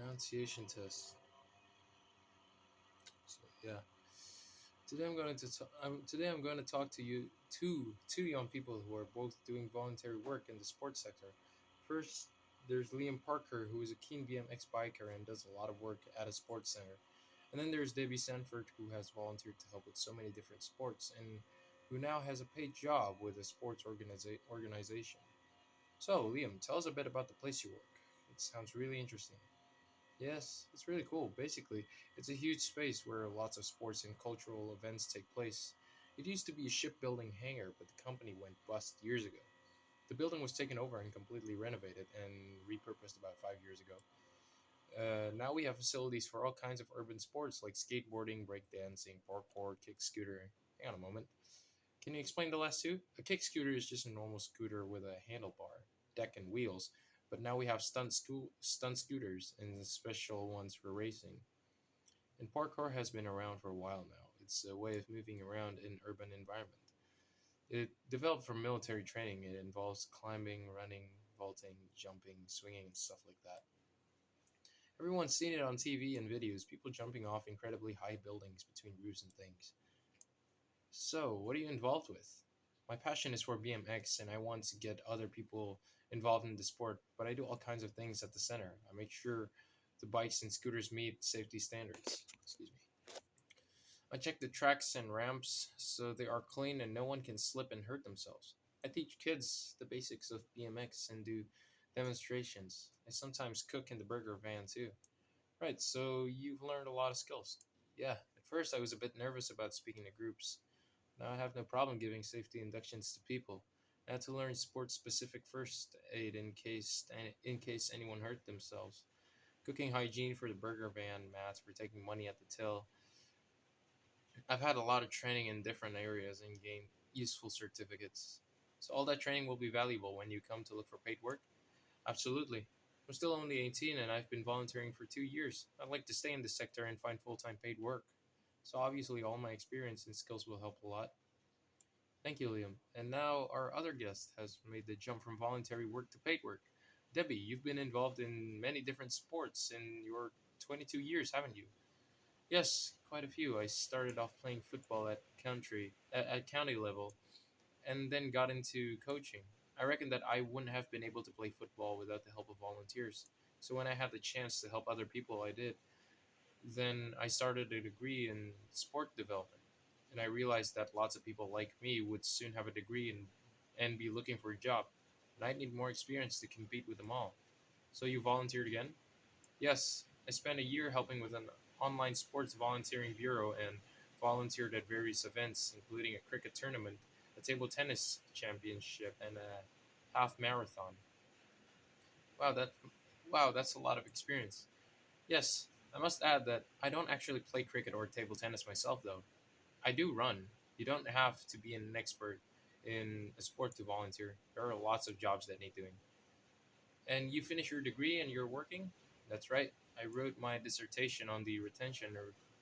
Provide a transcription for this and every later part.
Pronunciation test. So, yeah. Today I'm going to talk to you two young people who are both doing voluntary work in the sports sector. First, there's Liam Parker, who is a keen BMX biker and does a lot of work at a sports center. And then there's Debbie Sanford, who has volunteered to help with so many different sports and who now has a paid job with a sports organization. So, Liam, tell us a bit about the place you work. It sounds really interesting. Yes, it's really cool. Basically, it's a huge space where lots of sports and cultural events take place. It used to be a shipbuilding hangar, but the company went bust years ago. The building was taken over and completely renovated and repurposed about 5 years ago. Now we have facilities for all kinds of urban sports like skateboarding, breakdancing, parkour, kick scooter. Hang on a moment. Can you explain the last two? A kick scooter is just a normal scooter with a handlebar, deck, and wheels, but now we have stunt scooters and special ones for racing. And parkour has been around for a while now. It's a way of moving around in urban environment. It developed from military training. It involves climbing, running, vaulting, jumping, swinging, and stuff like that. Everyone's seen it on TV and videos, people jumping off incredibly high buildings between roofs and things. So, what are you involved with? My passion is for BMX and I want to get other people involved in the sport, but I do all kinds of things at the center. I make sure the bikes and scooters meet safety standards. Excuse me. I check the tracks and ramps so they are clean and no one can slip and hurt themselves. I teach kids the basics of BMX and do demonstrations. I sometimes cook in the burger van too. Right, so you've learned a lot of skills. Yeah, at first I was a bit nervous about speaking to groups. Now I have no problem giving safety inductions to people. I had to learn sport-specific first aid in case anyone hurt themselves. Cooking hygiene for the burger van, mats for taking money at the till. I've had a lot of training in different areas and gained useful certificates. So all that training will be valuable when you come to look for paid work? Absolutely. I'm still only 18 and I've been volunteering for 2 years. I'd like to stay in this sector and find full-time paid work. So obviously all my experience and skills will help a lot. Thank you, Liam. And now our other guest has made the jump from voluntary work to paid work. Debbie, you've been involved in many different sports in your 22 years, haven't you? Yes, quite a few. I started off playing football at county level and then got into coaching. I reckon that I wouldn't have been able to play football without the help of volunteers. So when I had the chance to help other people, I did. Then I started a degree in sport development, and I realized that lots of people like me would soon have a degree and be looking for a job, and I'd need more experience to compete with them all. So you volunteered again? Yes, I spent a year helping with an online sports volunteering bureau and volunteered at various events, including a cricket tournament, a table tennis championship, and a half marathon. Wow, that's a lot of experience. Yes, I must add that I don't actually play cricket or table tennis myself, though. I do run. You don't have to be an expert in a sport to volunteer. There are lots of jobs that need doing. And you finish your degree and you're working? That's right. I wrote my dissertation on the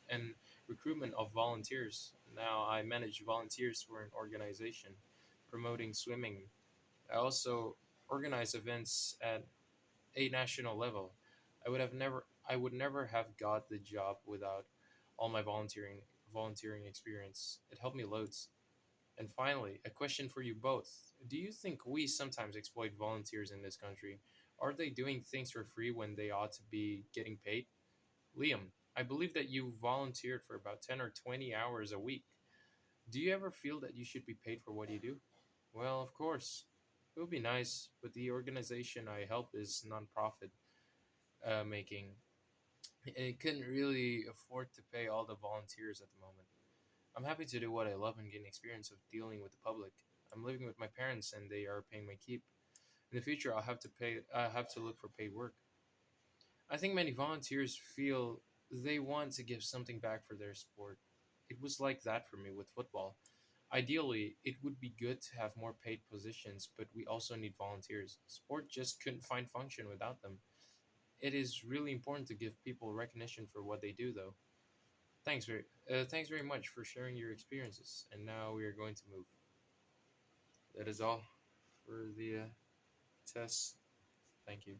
and recruitment of volunteers. Now I manage volunteers for an organization promoting swimming. I also organize events at a national level. I would never have got the job without all my volunteering experience. It helped me loads. And finally, a question for you both. Do you think we sometimes exploit volunteers in this country? Are they doing things for free when they ought to be getting paid? Liam, I believe that you volunteered for about 10 or 20 hours a week. Do you ever feel that you should be paid for what you do? Well, of course. It would be nice, but the organization I help is nonprofit making. It couldn't really afford to pay all the volunteers at the moment. I'm happy to do what I love and gain experience of dealing with the public. I'm living with my parents and they are paying my keep. In the future, I'll have to look for paid work. I think many volunteers feel they want to give something back for their sport. It was like that for me with football. Ideally, it would be good to have more paid positions, but we also need volunteers. Sport just couldn't find function without them. It is really important to give people recognition for what they do, though. Thanks very much for sharing your experiences. And now we are going to move. That is all for the test. Thank you.